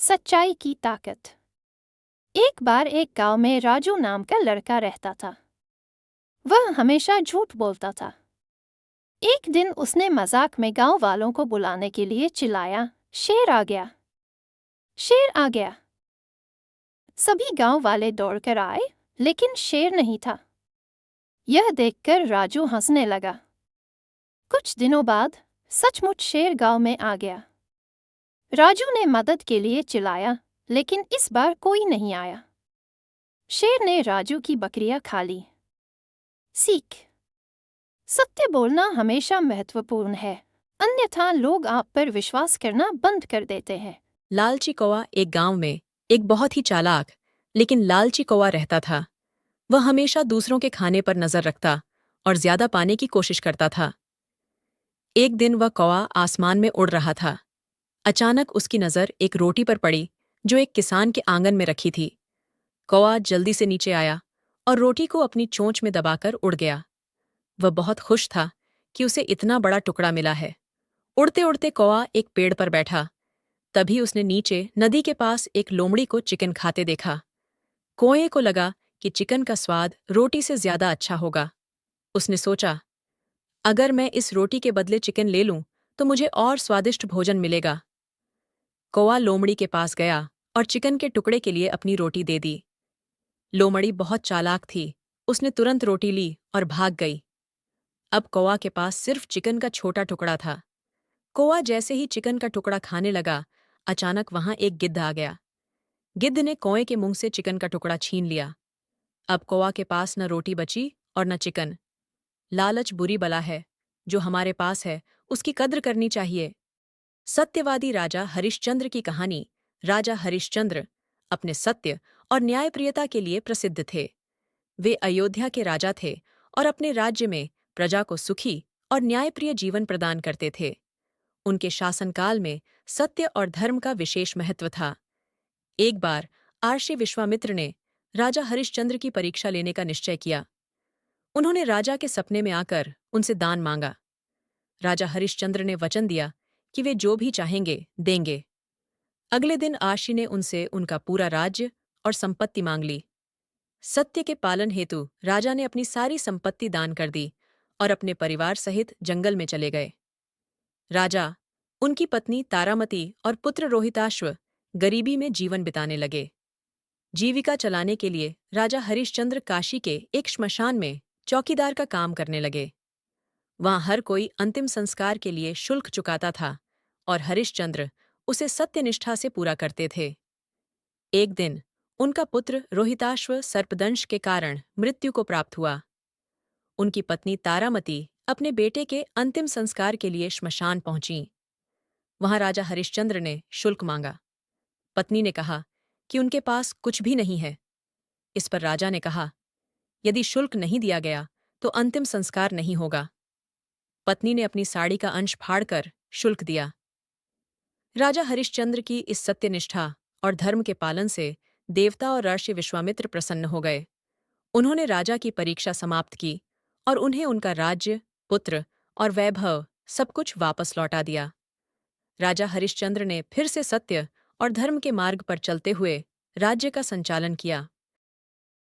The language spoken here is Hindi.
सच्चाई की ताकत। एक बार एक गांव में राजू नाम का लड़का रहता था। वह हमेशा झूठ बोलता था। एक दिन उसने मजाक में गांव वालों को बुलाने के लिए चिल्लाया, शेर आ गया, शेर आ गया। सभी गांव वाले दौड़कर आए, लेकिन शेर नहीं था। यह देखकर राजू हंसने लगा। कुछ दिनों बाद सचमुच शेर गांव में आ गया। राजू ने मदद के लिए चिल्लाया, लेकिन इस बार कोई नहीं आया। शेर ने राजू की बकरियां खा ली। सीख: सत्य बोलना हमेशा महत्वपूर्ण है, अन्यथा लोग आप पर विश्वास करना बंद कर देते हैं। लालची कौवा एक गांव में एक बहुत ही चालाक लेकिन लालची कौवा रहता था। वह हमेशा दूसरों के खाने पर नजर रखता और ज्यादा पाने की कोशिश करता था। एक दिन वह कौवा आसमान में उड़ रहा था। अचानक उसकी नजर एक रोटी पर पड़ी जो एक किसान के आंगन में रखी थी। कौवा जल्दी से नीचे आया और रोटी को अपनी चोंच में दबाकर उड़ गया। वह बहुत खुश था कि उसे इतना बड़ा टुकड़ा मिला है। उड़ते उड़ते कौवा एक पेड़ पर बैठा। तभी उसने नीचे नदी के पास एक लोमड़ी को चिकन खाते देखा। कौए को लगा कि चिकन का स्वाद रोटी से ज्यादा अच्छा होगा। उसने सोचा, अगर मैं इस रोटी के बदले चिकन ले लूं तो मुझे और स्वादिष्ट भोजन मिलेगा। कौवा लोमड़ी के पास गया और चिकन के टुकड़े के लिए अपनी रोटी दे दी। लोमड़ी बहुत चालाक थी। उसने तुरंत रोटी ली और भाग गई। अब कौवा के पास सिर्फ चिकन का छोटा टुकड़ा था। कौवा जैसे ही चिकन का टुकड़ा खाने लगा, अचानक वहां एक गिद्ध आ गया। गिद्ध ने कौए के मुंह से चिकन का टुकड़ा छीन लिया। अब कौवा के पास न रोटी बची और न चिकन। लालच बुरी बला है। जो हमारे पास है उसकी कद्र करनी चाहिए। सत्यवादी राजा हरिश्चंद्र की कहानी। राजा हरिश्चंद्र अपने सत्य और न्यायप्रियता के लिए प्रसिद्ध थे। वे अयोध्या के राजा थे और अपने राज्य में प्रजा को सुखी और न्यायप्रिय जीवन प्रदान करते थे। उनके शासनकाल में सत्य और धर्म का विशेष महत्व था। एक बार आर्षि विश्वामित्र ने राजा हरिश्चंद्र की परीक्षा लेने का निश्चय किया। उन्होंने राजा के सपने में आकर उनसे दान मांगा। राजा हरिश्चंद्र ने वचन दिया कि वे जो भी चाहेंगे देंगे। अगले दिन आर्षि ने उनसे उनका पूरा राज्य और संपत्ति मांग ली। सत्य के पालन हेतु राजा ने अपनी सारी संपत्ति दान कर दी और अपने परिवार सहित जंगल में चले गए। राजा, उनकी पत्नी तारामती और पुत्र रोहिताश्व गरीबी में जीवन बिताने लगे। जीविका चलाने के लिए राजा हरिश्चंद्र काशी के एक श्मशान में चौकीदार का काम करने लगे। वहां हर कोई अंतिम संस्कार के लिए शुल्क चुकाता था और हरिश्चंद्र उसे सत्यनिष्ठा से पूरा करते थे। एक दिन उनका पुत्र रोहिताश्व सर्पदंश के कारण मृत्यु को प्राप्त हुआ। उनकी पत्नी तारामती अपने बेटे के अंतिम संस्कार के लिए श्मशान पहुंची। वहां राजा हरिश्चंद्र ने शुल्क मांगा। पत्नी ने कहा कि उनके पास कुछ भी नहीं है। इस पर राजा ने कहा, यदि शुल्क नहीं दिया गया तो अंतिम संस्कार नहीं होगा। पत्नी ने अपनी साड़ी का अंश फाड़कर शुल्क दिया। राजा हरिश्चंद्र की इस सत्यनिष्ठा और धर्म के पालन से देवता और ऋषि विश्वामित्र प्रसन्न हो गए। उन्होंने राजा की परीक्षा समाप्त की और उन्हें उनका राज्य, पुत्र और वैभव सब कुछ वापस लौटा दिया। राजा हरिश्चंद्र ने फिर से सत्य और धर्म के मार्ग पर चलते हुए राज्य का संचालन किया।